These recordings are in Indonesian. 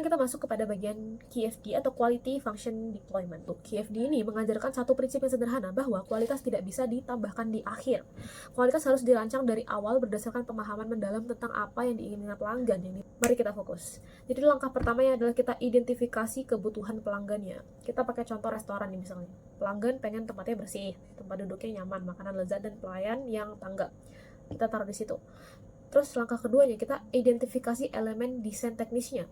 Sekarang kita masuk kepada bagian QFD atau Quality Function Deployment. QFD ini mengajarkan satu prinsip yang sederhana bahwa kualitas tidak bisa ditambahkan di akhir. Kualitas harus dirancang dari awal berdasarkan pemahaman mendalam tentang apa yang diinginkan pelanggan. Mari kita fokus. Jadi langkah pertamanya adalah kita identifikasi kebutuhan pelanggannya. Kita pakai contoh restoran nih misalnya. Pelanggan pengen tempatnya bersih, tempat duduknya nyaman, makanan lezat, dan pelayan yang tanggap. Kita taruh di situ. Terus langkah keduanya kita identifikasi elemen desain teknisnya.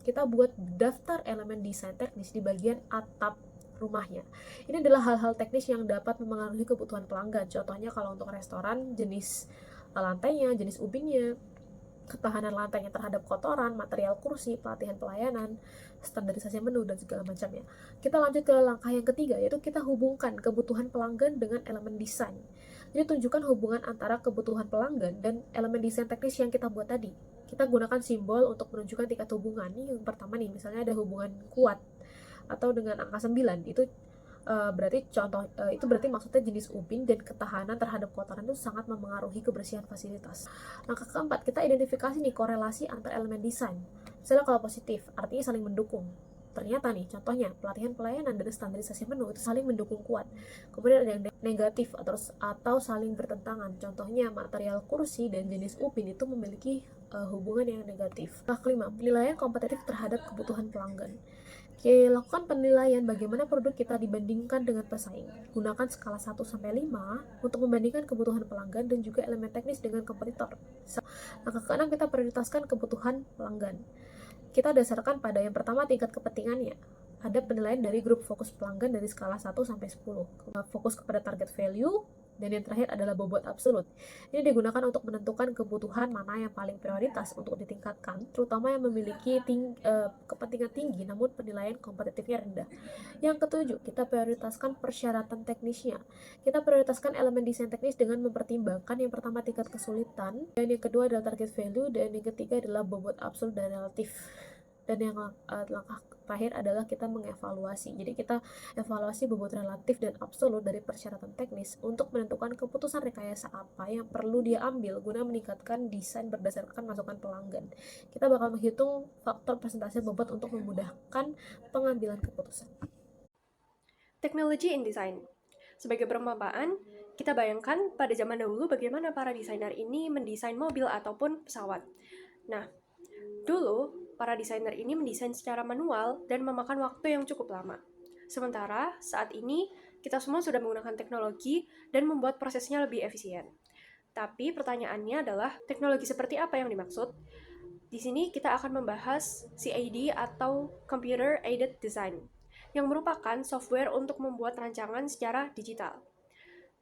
Kita buat daftar elemen desain teknis di bagian atap rumahnya. Ini adalah hal-hal teknis yang dapat mempengaruhi kebutuhan pelanggan. Contohnya kalau untuk restoran, jenis lantainya, jenis ubinnya, ketahanan lantainya terhadap kotoran, material kursi, pelatihan pelayanan, standarisasi menu, dan segala macamnya. Kita lanjut ke langkah yang ketiga, yaitu kita hubungkan kebutuhan pelanggan dengan elemen desain. Jadi tunjukkan hubungan antara kebutuhan pelanggan dan elemen desain teknis yang kita buat tadi. Kita gunakan simbol untuk menunjukkan tingkat hubungan. Ini yang pertama nih, misalnya ada hubungan kuat atau dengan angka 9, itu itu berarti maksudnya jenis ubin dan ketahanan terhadap kotoran itu sangat memengaruhi kebersihan fasilitas. Langkah keempat, kita identifikasi nih korelasi antar elemen desain. Misalnya kalau positif, artinya saling mendukung. Ternyata nih, contohnya pelatihan pelayanan dan standarisasi menu itu saling mendukung kuat. Kemudian ada yang negatif atau saling bertentangan. Contohnya material kursi dan jenis ubin itu memiliki hubungan yang negatif. Langkah kelima, penilaian kompetitif terhadap kebutuhan pelanggan. Lakukan penilaian bagaimana produk kita dibandingkan dengan pesaing. Gunakan skala 1-5 untuk membandingkan kebutuhan pelanggan dan juga elemen teknis dengan kompetitor. Langkah keenam, kita prioritaskan kebutuhan pelanggan. Kita dasarkan pada yang pertama tingkat kepentingannya. Ada penilaian dari grup fokus pelanggan dari skala 1-10. Fokus kepada target value, dan yang terakhir adalah bobot absolut. Ini digunakan untuk menentukan kebutuhan mana yang paling prioritas untuk ditingkatkan, terutama yang memiliki kepentingan tinggi namun penilaian kompetitifnya rendah. Yang ketujuh, kita prioritaskan persyaratan teknisnya. Kita prioritaskan elemen desain teknis dengan mempertimbangkan yang pertama tingkat kesulitan, dan yang kedua adalah target value, dan yang ketiga adalah bobot absolut dan relatif. Dan yang langkah terakhir adalah kita mengevaluasi. Jadi kita evaluasi bobot relatif dan absolut dari persyaratan teknis untuk menentukan keputusan rekayasa apa yang perlu dia ambil guna meningkatkan desain berdasarkan masukan pelanggan. Kita bakal menghitung faktor persentase bobot untuk memudahkan pengambilan keputusan. Technology in Design. Sebagai perumpamaan, kita bayangkan pada zaman dahulu bagaimana para desainer ini mendesain mobil ataupun pesawat. Nah, dulu para desainer ini mendesain secara manual dan memakan waktu yang cukup lama. Sementara saat ini kita semua sudah menggunakan teknologi dan membuat prosesnya lebih efisien. Tapi pertanyaannya adalah teknologi seperti apa yang dimaksud? Di sini kita akan membahas CAD atau Computer Aided Design, yang merupakan software untuk membuat rancangan secara digital.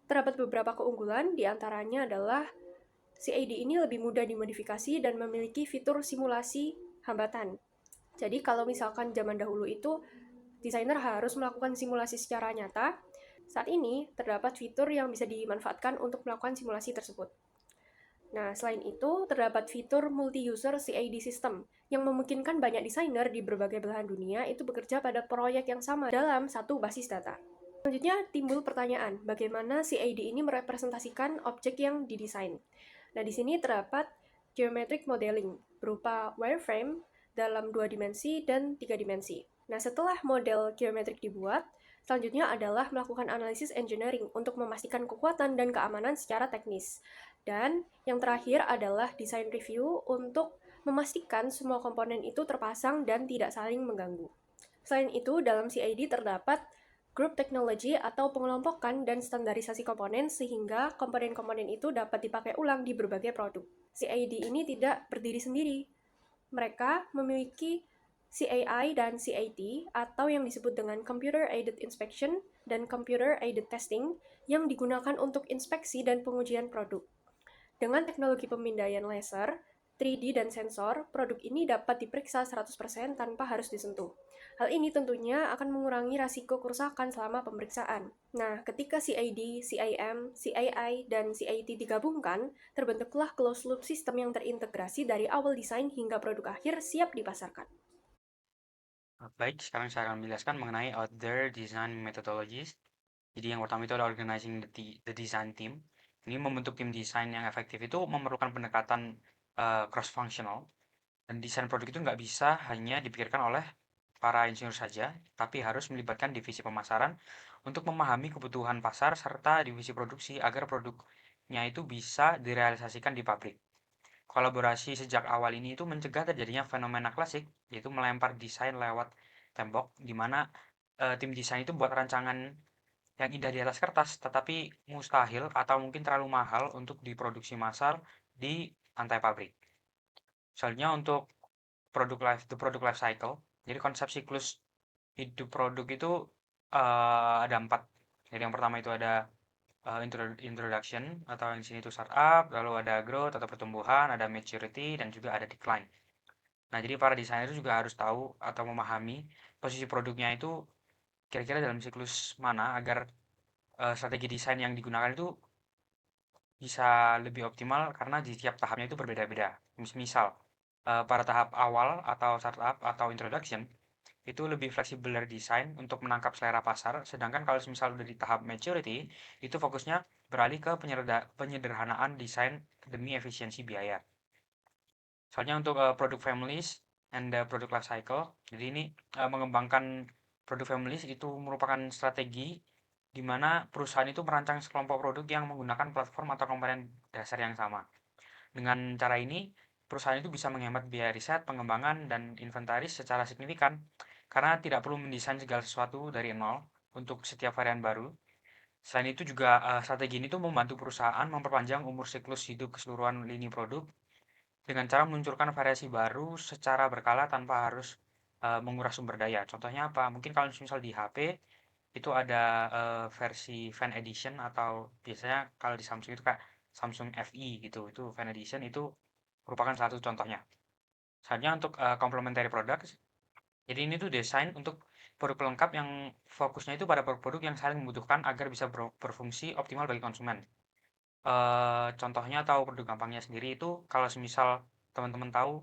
Terdapat beberapa keunggulan, diantaranya adalah CAD ini lebih mudah dimodifikasi dan memiliki fitur simulasi hambatan. Jadi kalau misalkan zaman dahulu itu desainer harus melakukan simulasi secara nyata, saat ini terdapat fitur yang bisa dimanfaatkan untuk melakukan simulasi tersebut. Nah, selain itu, terdapat fitur multi-user CAD system yang memungkinkan banyak desainer di berbagai belahan dunia itu bekerja pada proyek yang sama dalam satu basis data. Selanjutnya timbul pertanyaan, bagaimana CAD ini merepresentasikan objek yang didesain? Nah, di sini terdapat geometric modeling berupa wireframe dalam 2 dimensi dan 3 dimensi. Nah, setelah model geometrik dibuat, selanjutnya adalah melakukan analisis engineering untuk memastikan kekuatan dan keamanan secara teknis. Dan yang terakhir adalah design review untuk memastikan semua komponen itu terpasang dan tidak saling mengganggu. Selain itu, dalam CAD terdapat group technology atau pengelompokan dan standarisasi komponen sehingga komponen-komponen itu dapat dipakai ulang di berbagai produk. CAD ini tidak berdiri sendiri. Mereka memiliki CAI dan CAT atau yang disebut dengan Computer Aided Inspection dan Computer Aided Testing yang digunakan untuk inspeksi dan pengujian produk. Dengan teknologi pemindaian laser, 3D dan sensor, produk ini dapat diperiksa 100% tanpa harus disentuh. Hal ini tentunya akan mengurangi rasiko kerusakan selama pemeriksaan. Nah, ketika CAD, CIM, CAI, dan CAT digabungkan, terbentuklah closed loop system yang terintegrasi dari awal desain hingga produk akhir siap dipasarkan. Baik, sekarang saya akan menjelaskan mengenai other design methodologies. Jadi yang pertama itu adalah organizing the design team. Ini membentuk tim desain yang efektif itu memerlukan pendekatan cross-functional. Dan desain produk itu nggak bisa hanya dipikirkan oleh para insinyur saja, tapi harus melibatkan divisi pemasaran untuk memahami kebutuhan pasar serta divisi produksi agar produknya itu bisa direalisasikan di pabrik. Kolaborasi sejak awal ini itu mencegah terjadinya fenomena klasik, yaitu melempar desain lewat tembok, di mana tim desain itu buat rancangan yang indah di atas kertas, tetapi mustahil atau mungkin terlalu mahal untuk diproduksi massal di lantai pabrik. Soalnya untuk the product life cycle, jadi konsep siklus hidup produk itu ada 4. Jadi yang pertama itu ada introduction atau yang di sini itu startup, lalu ada growth atau pertumbuhan, ada maturity, dan juga ada decline. Nah, jadi para desainer itu juga harus tahu atau memahami posisi produknya itu kira-kira dalam siklus mana agar strategi desain yang digunakan itu bisa lebih optimal karena di tiap tahapnya itu berbeda-beda. Misal, pada tahap awal atau startup atau introduction, itu lebih fleksibel dari desain untuk menangkap selera pasar, sedangkan kalau misal udah di tahap maturity, itu fokusnya beralih ke penyederhanaan desain demi efisiensi biaya. Soalnya untuk product families and the product life cycle, jadi ini mengembangkan product families itu merupakan strategi di mana perusahaan itu merancang sekelompok produk yang menggunakan platform atau komponen dasar yang sama. Dengan cara ini, perusahaan itu bisa menghemat biaya riset, pengembangan, dan inventaris secara signifikan karena tidak perlu mendesain segala sesuatu dari nol untuk setiap varian baru. Selain itu juga strategi ini tuh membantu perusahaan memperpanjang umur siklus hidup keseluruhan lini produk dengan cara meluncurkan variasi baru secara berkala tanpa harus menguras sumber daya. Contohnya apa? Mungkin kalau misal di HP itu ada versi Fan Edition atau biasanya kalau di Samsung itu kayak Samsung FE gitu. Itu Fan Edition itu merupakan satu contohnya. Selanjutnya untuk complementary products. Jadi ini tuh desain untuk produk pelengkap yang fokusnya itu pada produk-produk yang saling membutuhkan agar bisa berfungsi optimal bagi konsumen. Contohnya atau produk gampangnya sendiri itu kalau semisal teman-teman tahu,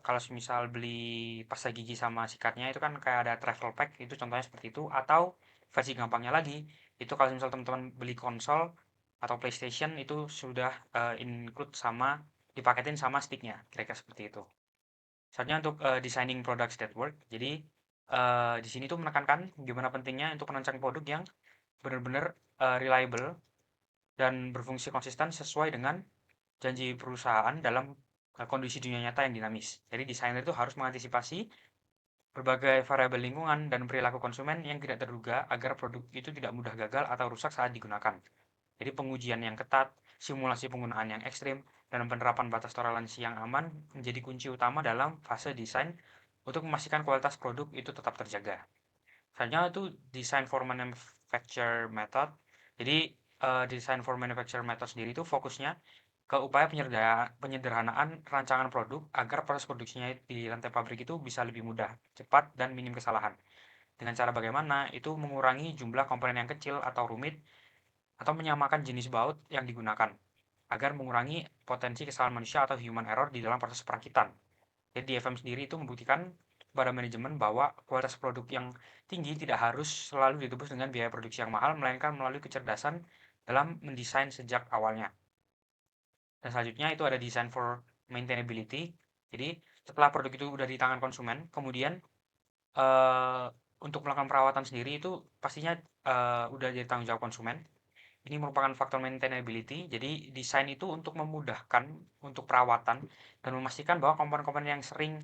kalau semisal beli pasta gigi sama sikatnya itu kan kayak ada travel pack, itu contohnya seperti itu. Atau versi gampangnya lagi, itu kalau misal teman-teman beli konsol atau PlayStation itu sudah include sama dipaketin sama sticknya, kira-kira seperti itu. Soalnya untuk designing products that work, jadi di sini tuh menekankan gimana pentingnya untuk merancang produk yang benar-benar reliable dan berfungsi konsisten sesuai dengan janji perusahaan dalam kondisi dunia nyata yang dinamis. Jadi desainer itu harus mengantisipasi berbagai variabel lingkungan dan perilaku konsumen yang tidak terduga agar produk itu tidak mudah gagal atau rusak saat digunakan. Jadi pengujian yang ketat, simulasi penggunaan yang ekstrim, dan penerapan batas toleransi yang aman menjadi kunci utama dalam fase desain untuk memastikan kualitas produk itu tetap terjaga. Selanjutnya itu design for manufacture method. Jadi design for manufacture method sendiri itu fokusnya ke upaya penyederhanaan rancangan produk agar proses produksinya di lantai pabrik itu bisa lebih mudah, cepat, dan minim kesalahan. Dengan cara bagaimana? Itu mengurangi jumlah komponen yang kecil atau rumit atau menyamakan jenis baut yang digunakan agar mengurangi potensi kesalahan manusia atau human error di dalam proses perakitan. Jadi DFM sendiri itu membuktikan pada manajemen bahwa kualitas produk yang tinggi tidak harus selalu ditebus dengan biaya produksi yang mahal, melainkan melalui kecerdasan dalam mendesain sejak awalnya. Dan selanjutnya itu ada design for maintainability. Jadi setelah produk itu udah di tangan konsumen, kemudian untuk melakukan perawatan sendiri itu pastinya udah jadi tanggung jawab konsumen. Ini merupakan faktor maintainability. Jadi desain itu untuk memudahkan untuk perawatan dan memastikan bahwa komponen-komponen yang sering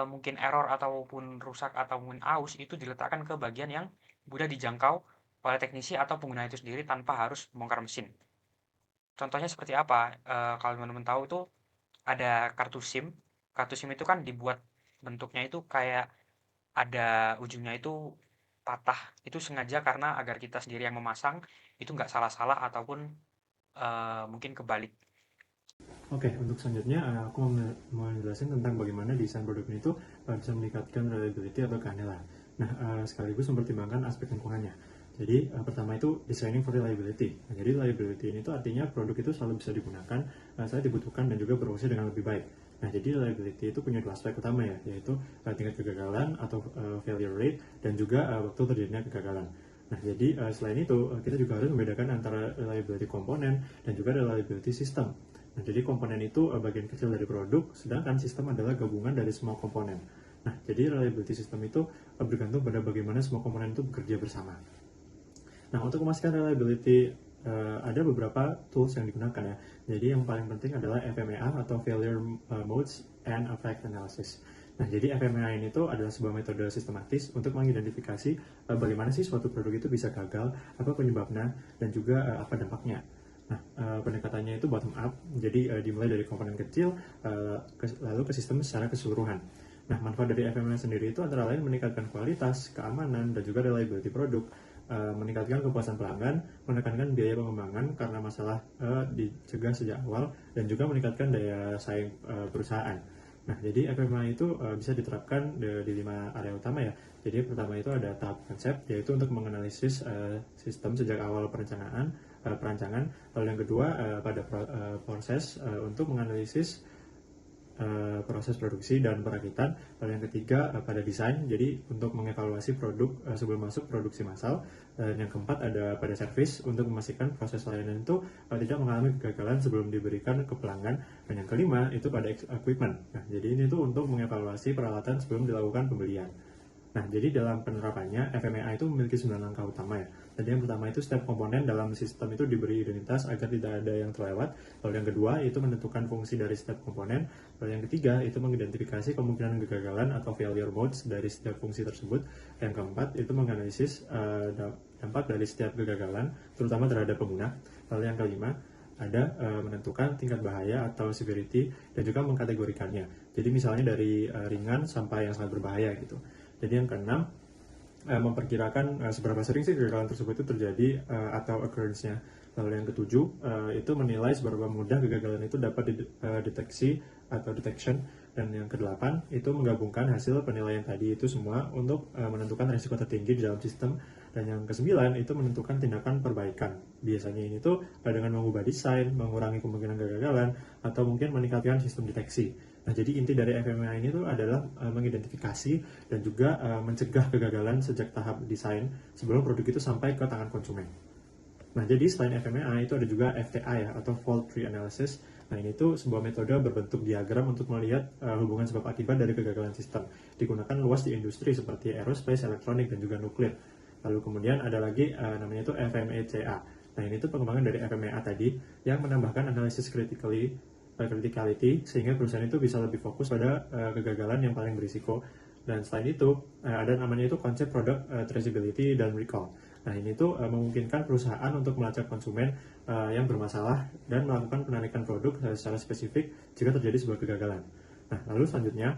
mungkin error ataupun rusak ataupun aus itu diletakkan ke bagian yang mudah dijangkau oleh teknisi atau pengguna itu sendiri tanpa harus bongkar mesin. Contohnya seperti apa? Kalau teman-teman tahu itu ada kartu SIM. Kartu SIM itu kan dibuat bentuknya itu kayak ada ujungnya itu patah. Itu sengaja karena agar kita sendiri yang memasang itu nggak salah-salah ataupun mungkin kebalik. Oke, untuk selanjutnya aku mau menjelaskan tentang bagaimana desain produk ini itu bisa meningkatkan reliability atau keandalan. Nah, sekaligus mempertimbangkan aspek lingkungannya. Jadi, pertama itu designing for reliability. Nah, jadi reliability ini itu artinya produk itu selalu bisa digunakan saat dibutuhkan dan juga berfungsi dengan lebih baik. Nah, jadi reliability itu punya dua aspek utama ya, yaitu tingkat kegagalan atau failure rate dan juga waktu terjadinya kegagalan. Nah, jadi selain itu kita juga harus membedakan antara reliability komponen dan juga reliability system. Nah, jadi komponen itu bagian kecil dari produk, sedangkan sistem adalah gabungan dari semua komponen. Nah, jadi reliability system itu bergantung pada bagaimana semua komponen itu bekerja bersama. Nah, untuk memastikan reliability ada beberapa tools yang digunakan ya. Jadi yang paling penting adalah FMEA atau Failure Modes and Effect Analysis. Nah, jadi FMEA ini tuh adalah sebuah metode sistematis untuk mengidentifikasi bagaimana sih suatu produk itu bisa gagal, apa penyebabnya, dan juga apa dampaknya. Nah, pendekatannya itu bottom up, jadi dimulai dari komponen kecil, lalu ke sistem secara keseluruhan. Nah, manfaat dari FMEA sendiri itu antara lain meningkatkan kualitas, keamanan, dan juga reliability produk, meningkatkan kepuasan pelanggan, menekankan biaya pengembangan karena masalah dicegah sejak awal, dan juga meningkatkan daya saing perusahaan. Nah, jadi FMEA itu bisa diterapkan di 5 area utama ya. Jadi pertama itu ada tahap konsep, yaitu untuk menganalisis sistem sejak awal perancangan. Lalu yang kedua pada proses untuk menganalisis proses produksi dan perakitan. Lalu yang ketiga pada desain, jadi untuk mengevaluasi produk sebelum masuk produksi massal. Dan yang keempat ada pada service, untuk memastikan proses layanan itu tidak mengalami kegagalan sebelum diberikan ke pelanggan. Dan yang kelima itu pada equipment. Nah, jadi ini tuh untuk mengevaluasi peralatan sebelum dilakukan pembelian. Nah, jadi dalam penerapannya, FMEA itu memiliki 9 langkah utama ya. Jadi yang pertama itu setiap komponen dalam sistem itu diberi identitas agar tidak ada yang terlewat. Lalu yang kedua itu menentukan fungsi dari setiap komponen. Lalu yang ketiga itu mengidentifikasi kemungkinan kegagalan atau failure modes dari setiap fungsi tersebut. Yang keempat itu menganalisis dampak dari setiap kegagalan, terutama terhadap pengguna. Lalu yang kelima ada menentukan tingkat bahaya atau severity dan juga mengkategorikannya. Jadi misalnya dari ringan sampai yang sangat berbahaya gitu. Jadi yang keenam, memperkirakan seberapa sering sih kegagalan tersebut itu terjadi atau occurrence-nya. Lalu yang ketujuh, itu menilai seberapa mudah kegagalan itu dapat dideteksi atau detection. Dan yang kedelapan, itu menggabungkan hasil penilaian tadi itu semua untuk menentukan risiko tertinggi di dalam sistem. Dan yang kesembilan, itu menentukan tindakan perbaikan. Biasanya ini tuh dengan mengubah desain, mengurangi kemungkinan kegagalan, atau mungkin meningkatkan sistem deteksi. Nah, jadi inti dari FMEA ini tuh adalah mengidentifikasi dan juga mencegah kegagalan sejak tahap desain sebelum produk itu sampai ke tangan konsumen. Nah, jadi selain FMEA itu ada juga FTA ya, atau Fault Tree Analysis. Nah, ini tuh sebuah metode berbentuk diagram untuk melihat hubungan sebab akibat dari kegagalan sistem. Digunakan luas di industri seperti aerospace, elektronik, dan juga nuklir. Lalu kemudian ada lagi namanya itu FMECA. Nah, ini tuh pengembangan dari FMEA tadi yang menambahkan analisis criticality sehingga perusahaan itu bisa lebih fokus pada kegagalan yang paling berisiko. Dan selain itu ada namanya itu konsep product traceability dan recall. Nah, ini tuh memungkinkan perusahaan untuk melacak konsumen yang bermasalah dan melakukan penarikan produk secara spesifik jika terjadi sebuah kegagalan. Nah, lalu selanjutnya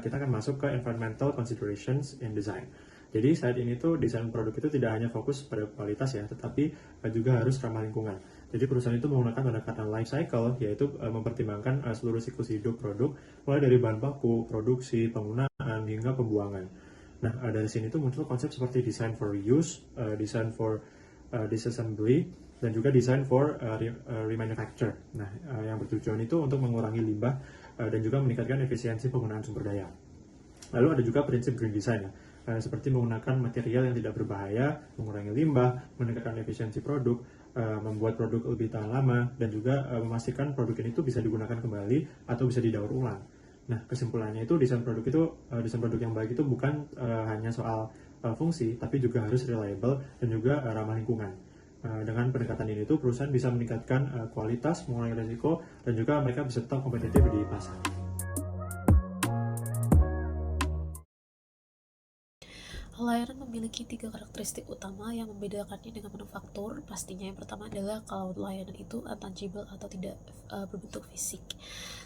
kita akan masuk ke environmental considerations in design. Jadi saat ini tuh desain produk itu tidak hanya fokus pada kualitas ya, tetapi juga harus ramah lingkungan. Jadi perusahaan itu menggunakan pendekatan life cycle, yaitu mempertimbangkan seluruh siklus hidup produk, mulai dari bahan baku, produksi, penggunaan, hingga pembuangan. Nah, dari sini tuh muncul konsep seperti design for reuse, design for disassembly, dan juga design for remanufacture. Nah, yang bertujuan itu untuk mengurangi limbah dan juga meningkatkan efisiensi penggunaan sumber daya. Lalu ada juga prinsip green design ya, seperti menggunakan material yang tidak berbahaya, mengurangi limbah, meningkatkan efisiensi produk, membuat produk lebih tahan lama, dan juga memastikan produk ini tuh bisa digunakan kembali atau bisa didaur ulang. Nah, kesimpulannya itu desain produk yang baik itu bukan hanya soal fungsi, tapi juga harus reliable dan juga ramah lingkungan. Dengan pendekatan ini tuh perusahaan bisa meningkatkan kualitas, mengurangi risiko, dan juga mereka bisa tetap kompetitif di pasar. Layanan memiliki 3 karakteristik utama yang membedakannya dengan manufaktur. Pastinya yang pertama adalah kalau layanan itu intangible atau tidak berbentuk fisik,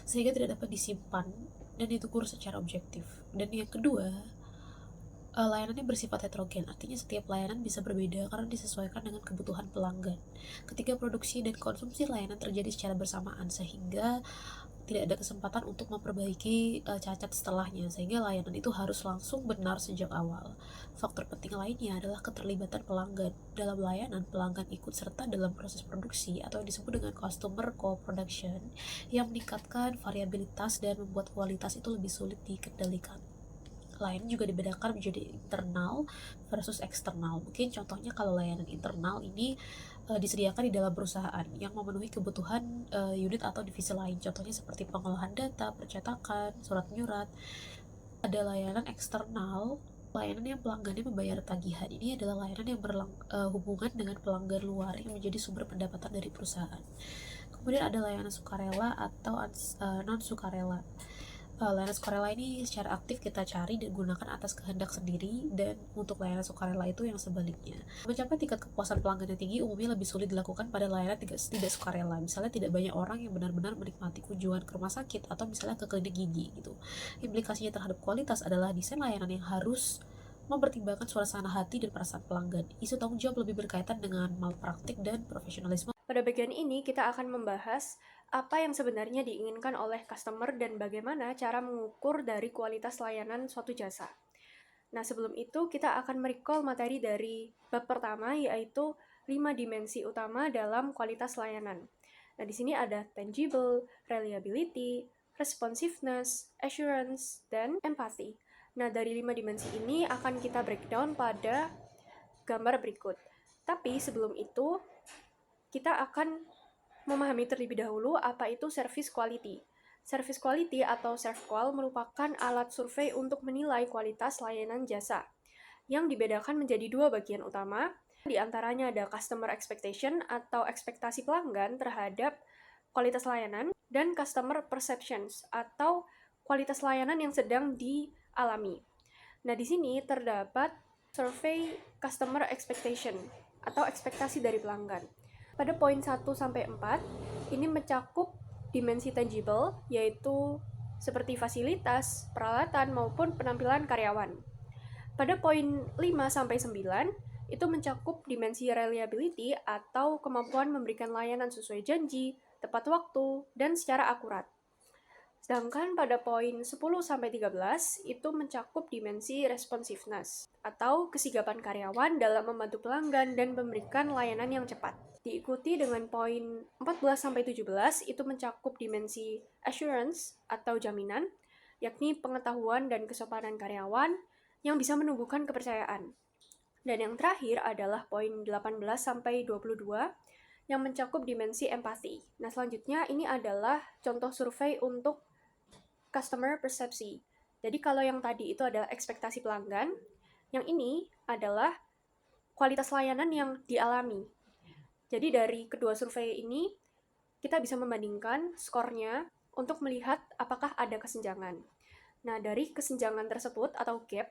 sehingga tidak dapat disimpan dan diukur secara objektif. Dan yang kedua, layanannya bersifat heterogen, artinya setiap layanan bisa berbeda karena disesuaikan dengan kebutuhan pelanggan. Ketika produksi dan konsumsi layanan terjadi secara bersamaan, sehingga tidak ada kesempatan untuk memperbaiki cacat setelahnya, sehingga layanan itu harus langsung benar sejak awal. Faktor penting lainnya adalah keterlibatan pelanggan. Dalam layanan, pelanggan ikut serta dalam proses produksi atau yang disebut dengan customer co-production, yang meningkatkan variabilitas dan membuat kualitas itu lebih sulit dikendalikan. layanan juga dibedakan menjadi internal versus eksternal. Mungkin contohnya kalau layanan internal ini disediakan di dalam perusahaan yang memenuhi kebutuhan unit atau divisi lain. Contohnya seperti pengolahan data, percetakan, surat menyurat. Ada layanan eksternal, layanan yang pelanggannya membayar tagihan. Ini adalah layanan yang berhubungan dengan pelanggan luar yang menjadi sumber pendapatan dari perusahaan. Kemudian ada layanan sukarela atau non sukarela. Layanan sukarela ini secara aktif kita cari dan gunakan atas kehendak sendiri, dan untuk layanan sukarela itu yang sebaliknya. Mencapai tingkat kepuasan pelanggan yang tinggi umumnya lebih sulit dilakukan pada layanan tidak sukarela. Misalnya tidak banyak orang yang benar-benar menikmati kunjungan ke rumah sakit atau misalnya ke klinik gigi gitu. Implikasinya terhadap kualitas adalah desain layanan yang harus mempertimbangkan suasana hati dan perasaan pelanggan. Isu tanggung jawab lebih berkaitan dengan malpraktik dan profesionalisme. Pada bagian ini, kita akan membahas apa yang sebenarnya diinginkan oleh customer dan bagaimana cara mengukur dari kualitas layanan suatu jasa. Nah, sebelum itu kita akan merecall materi dari bab pertama, yaitu 5 dimensi utama dalam kualitas layanan. Nah, di sini ada tangible, reliability, responsiveness, assurance, dan empathy. Nah, dari 5 dimensi ini akan kita breakdown pada gambar berikut. Tapi sebelum itu, kita akan memahami terlebih dahulu apa itu service quality. Service quality atau ServQual merupakan alat survei untuk menilai kualitas layanan jasa, yang dibedakan menjadi 2 bagian utama. Di antaranya ada customer expectation atau ekspektasi pelanggan terhadap kualitas layanan, dan customer perceptions atau kualitas layanan yang sedang dialami. Nah, di sini terdapat survei customer expectation atau ekspektasi dari pelanggan. Pada poin 1-4, ini mencakup dimensi tangible, yaitu seperti fasilitas, peralatan, maupun penampilan karyawan. Pada poin 5-9, itu mencakup dimensi reliability atau kemampuan memberikan layanan sesuai janji, tepat waktu, dan secara akurat. Sedangkan pada poin 10-13 itu mencakup dimensi responsiveness atau kesigapan karyawan dalam membantu pelanggan dan memberikan layanan yang cepat. Diikuti dengan poin 14-17 itu mencakup dimensi assurance atau jaminan, yakni pengetahuan dan kesopanan karyawan yang bisa menumbuhkan kepercayaan. Dan yang terakhir adalah poin 18-22 yang mencakup dimensi empati. Nah, selanjutnya ini adalah contoh survei untuk customer persepsi. Jadi kalau yang tadi itu adalah ekspektasi pelanggan, yang ini adalah kualitas layanan yang dialami. Jadi dari kedua survei ini, kita bisa membandingkan skornya untuk melihat apakah ada kesenjangan. Nah, dari kesenjangan tersebut atau gap,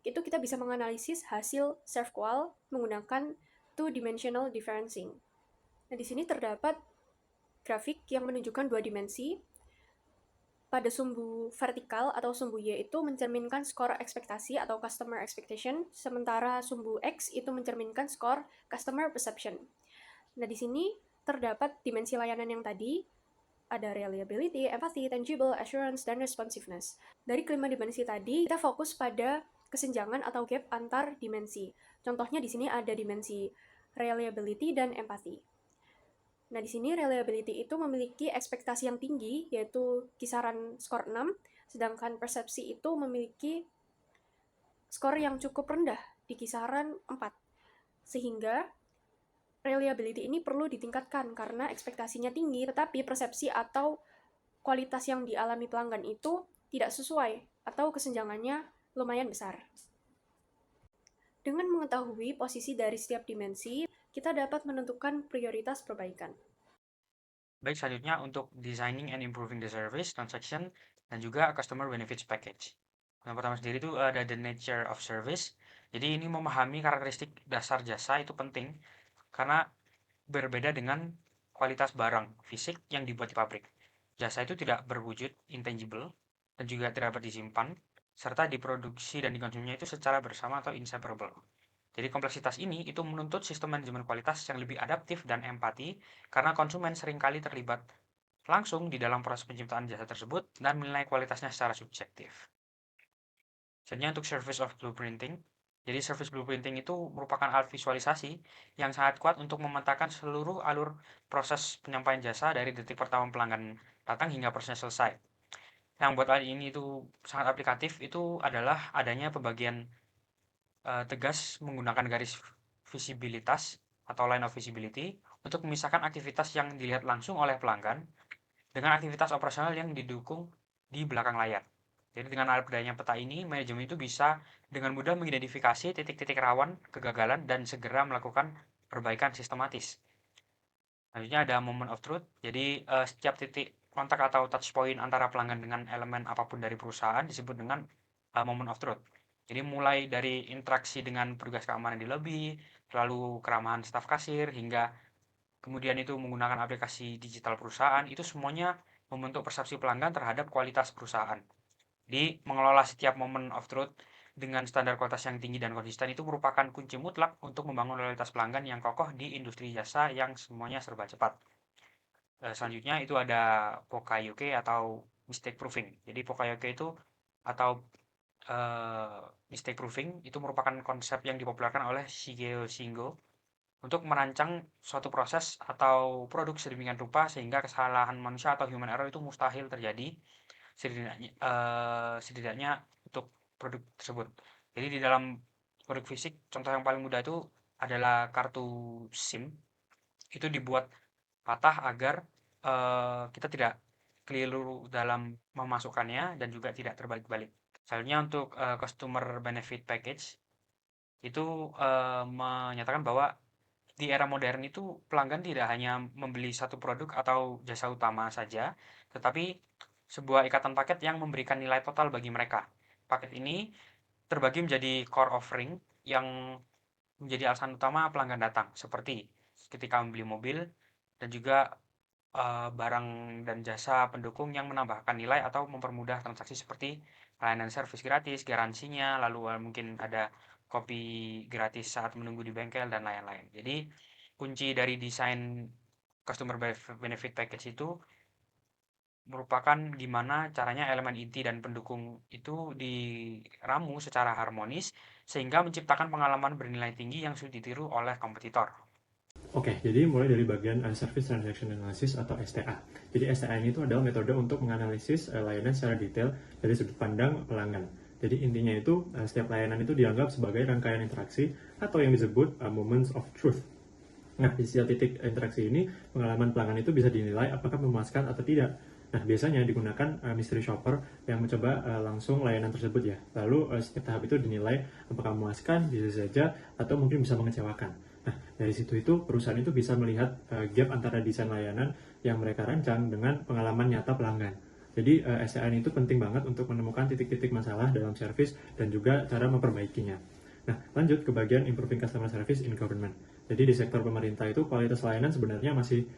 itu kita bisa menganalisis hasil ServQual menggunakan two-dimensional differencing. Nah, di sini terdapat grafik yang menunjukkan 2 dimensi. Pada sumbu vertikal atau sumbu Y itu mencerminkan skor ekspektasi atau customer expectation, sementara sumbu X itu mencerminkan skor customer perception. Nah, di sini terdapat dimensi layanan yang tadi, ada reliability, empathy, tangible, assurance, dan responsiveness. Dari kelima dimensi tadi, kita fokus pada kesenjangan atau gap antar dimensi. Contohnya di sini ada dimensi reliability dan empathy. Nah, di sini reliability itu memiliki ekspektasi yang tinggi, yaitu kisaran skor 6, sedangkan persepsi itu memiliki skor yang cukup rendah, di kisaran 4. Sehingga reliability ini perlu ditingkatkan karena ekspektasinya tinggi, tetapi persepsi atau kualitas yang dialami pelanggan itu tidak sesuai, atau kesenjangannya lumayan besar. Dengan mengetahui posisi dari setiap dimensi, kita dapat menentukan prioritas perbaikan. Baik, selanjutnya untuk designing and improving the service, transaction, dan juga customer benefits package. Yang pertama sendiri itu ada the nature of service. Jadi ini memahami karakteristik dasar jasa itu penting karena berbeda dengan kualitas barang fisik yang dibuat di pabrik. Jasa itu tidak berwujud intangible dan juga tidak dapat disimpan, serta diproduksi dan dikonsumsinya itu secara bersama atau inseparable. Jadi kompleksitas ini itu menuntut sistem manajemen kualitas yang lebih adaptif dan empati karena konsumen seringkali terlibat langsung di dalam proses penciptaan jasa tersebut dan menilai kualitasnya secara subjektif. Selanjutnya untuk service of blueprinting. Jadi service blueprinting itu merupakan alat visualisasi yang sangat kuat untuk memetakan seluruh alur proses penyampaian jasa dari detik pertama pelanggan datang hingga prosesnya selesai. yang buat hal ini itu sangat aplikatif itu adalah adanya pembagian tegas menggunakan garis visibilitas atau line of visibility untuk memisahkan aktivitas yang dilihat langsung oleh pelanggan dengan aktivitas operasional yang didukung di belakang layar. Jadi dengan adanya peta ini, manajemen itu bisa dengan mudah mengidentifikasi titik-titik rawan kegagalan dan segera melakukan perbaikan sistematis. Selanjutnya ada moment of truth. Jadi setiap titik kontak atau touch point antara pelanggan dengan elemen apapun dari perusahaan disebut dengan moment of truth. Jadi mulai dari interaksi dengan petugas keamanan di lobi, lalu keramahan staf kasir, hingga kemudian itu menggunakan aplikasi digital perusahaan, itu semuanya membentuk persepsi pelanggan terhadap kualitas perusahaan. Jadi mengelola setiap moment of truth dengan standar kualitas yang tinggi dan konsisten itu merupakan kunci mutlak untuk membangun loyalitas pelanggan yang kokoh di industri jasa yang semuanya serba cepat. Selanjutnya itu ada Pokayoke atau mistake proofing. Jadi Pokayoke itu atau mistake proofing itu merupakan konsep yang dipopulerkan oleh Shigeo Shingo untuk merancang suatu proses atau produk sedemikian rupa sehingga kesalahan manusia atau human error itu mustahil terjadi setidaknya untuk produk tersebut. Jadi di dalam produk fisik, contoh yang paling mudah itu adalah kartu SIM. Itu dibuat patah agar kita tidak keliru dalam memasukkannya dan juga tidak terbalik-balik. Selanjutnya untuk customer benefit package itu menyatakan bahwa di era modern itu pelanggan tidak hanya membeli satu produk atau jasa utama saja, tetapi sebuah ikatan paket yang memberikan nilai total bagi mereka. Paket ini terbagi menjadi core offering yang menjadi alasan utama pelanggan datang, seperti ketika membeli mobil dan juga barang dan jasa pendukung yang menambahkan nilai atau mempermudah transaksi seperti layanan servis gratis, garansinya, lalu mungkin ada kopi gratis saat menunggu di bengkel dan lain-lain. Jadi kunci dari desain customer benefit package itu merupakan gimana caranya elemen inti dan pendukung itu diramu secara harmonis sehingga menciptakan pengalaman bernilai tinggi yang sulit ditiru oleh kompetitor. Oke, jadi mulai dari bagian Service Transaction Analysis atau STA. Jadi STA ini itu adalah metode untuk menganalisis layanan secara detail dari sudut pandang pelanggan. Jadi intinya itu setiap layanan itu dianggap sebagai rangkaian interaksi atau yang disebut moments of truth. Nah, di setiap titik interaksi ini, pengalaman pelanggan itu bisa dinilai apakah memuaskan atau tidak. Nah, biasanya digunakan mystery shopper yang mencoba langsung layanan tersebut ya. Lalu setiap tahap itu dinilai apakah memuaskan, bisa saja, atau mungkin bisa mengecewakan. Nah, dari situ itu perusahaan itu bisa melihat gap antara desain layanan yang mereka rancang dengan pengalaman nyata pelanggan. Jadi SCN itu penting banget untuk menemukan titik-titik masalah dalam service dan juga cara memperbaikinya. Nah, lanjut ke bagian improving customer service in government. Jadi di sektor pemerintah itu kualitas layanan sebenarnya masih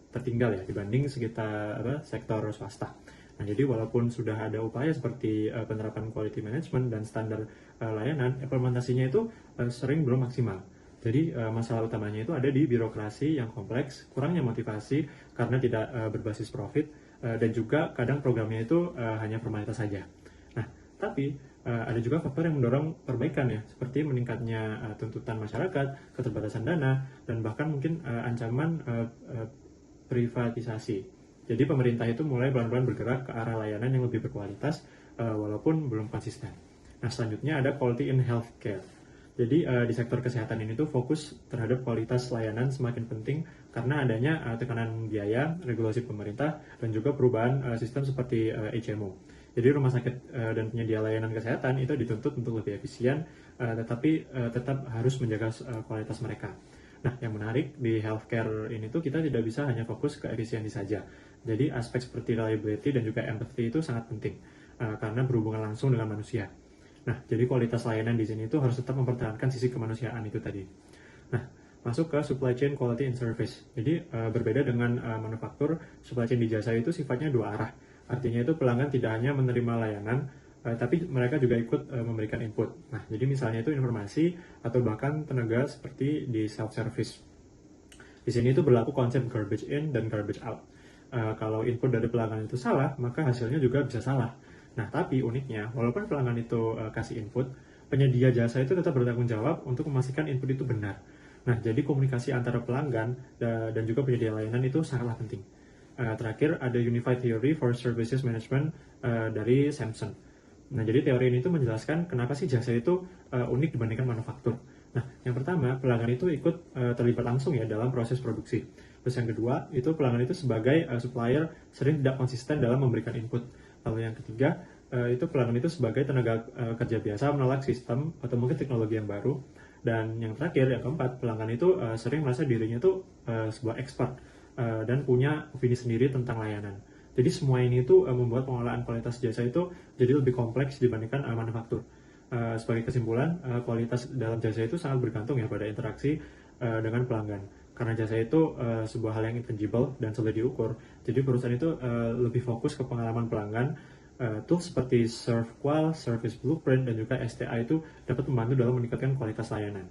tertinggal ya dibanding sekitar sektor swasta. Nah, jadi walaupun sudah ada upaya seperti penerapan quality management dan standar layanan, implementasinya itu sering belum maksimal. Jadi masalah utamanya itu ada di birokrasi yang kompleks, kurangnya motivasi karena tidak berbasis profit, dan juga kadang programnya itu hanya formalitas saja. Nah, tapi ada juga faktor yang mendorong perbaikan ya, seperti meningkatnya tuntutan masyarakat, keterbatasan dana, dan bahkan mungkin ancaman privatisasi. Jadi pemerintah itu mulai pelan-pelan bergerak ke arah layanan yang lebih berkualitas, walaupun belum konsisten. Nah, selanjutnya ada quality in healthcare. Jadi di sektor kesehatan ini tuh fokus terhadap kualitas layanan semakin penting karena adanya tekanan biaya, regulasi pemerintah, dan juga perubahan sistem seperti HMO. Jadi rumah sakit dan penyedia layanan kesehatan itu dituntut untuk lebih efisien, tetapi tetap harus menjaga kualitas mereka. Nah, yang menarik di healthcare ini tuh kita tidak bisa hanya fokus ke efisiensi saja. Jadi aspek seperti reliability dan juga empathy itu sangat penting karena berhubungan langsung dengan manusia. Nah, jadi kualitas layanan di sini itu harus tetap mempertahankan sisi kemanusiaan itu tadi. Nah, masuk ke supply chain quality and service. Jadi berbeda dengan manufaktur, supply chain di jasa itu sifatnya dua arah. Artinya itu pelanggan tidak hanya menerima layanan, tapi mereka juga ikut memberikan input. Nah, jadi misalnya itu informasi atau bahkan tenaga seperti di self-service. Di sini itu berlaku konsep garbage in dan garbage out. Kalau input dari pelanggan itu salah, maka hasilnya juga bisa salah. Nah, tapi uniknya, walaupun pelanggan itu kasih input, penyedia jasa itu tetap bertanggung jawab untuk memastikan input itu benar. Nah, jadi komunikasi antara pelanggan dan juga penyedia layanan itu sangatlah penting. Terakhir ada Unified Theory for Services Management dari Samson. Nah, jadi teori ini tuh menjelaskan kenapa sih jasa itu unik dibandingkan manufaktur. Nah, yang pertama, pelanggan itu ikut terlibat langsung ya dalam proses produksi. Terus yang kedua, itu pelanggan itu sebagai supplier sering tidak konsisten dalam memberikan input. Lalu yang ketiga, itu pelanggan itu sebagai tenaga kerja biasa menolak sistem atau mungkin teknologi yang baru. Dan yang terakhir, yang keempat, pelanggan itu sering merasa dirinya itu sebuah expert dan punya opini sendiri tentang layanan. Jadi semua ini itu membuat pengelolaan kualitas jasa itu jadi lebih kompleks dibandingkan manufaktur. Sebagai kesimpulan, kualitas dalam jasa itu sangat bergantung ya pada interaksi dengan pelanggan. Karena jasa itu sebuah hal yang intangible dan sulit diukur, jadi perusahaan itu lebih fokus ke pengalaman pelanggan. Tools seperti ServQual, Service Blueprint, dan juga STA itu dapat membantu dalam meningkatkan kualitas layanan.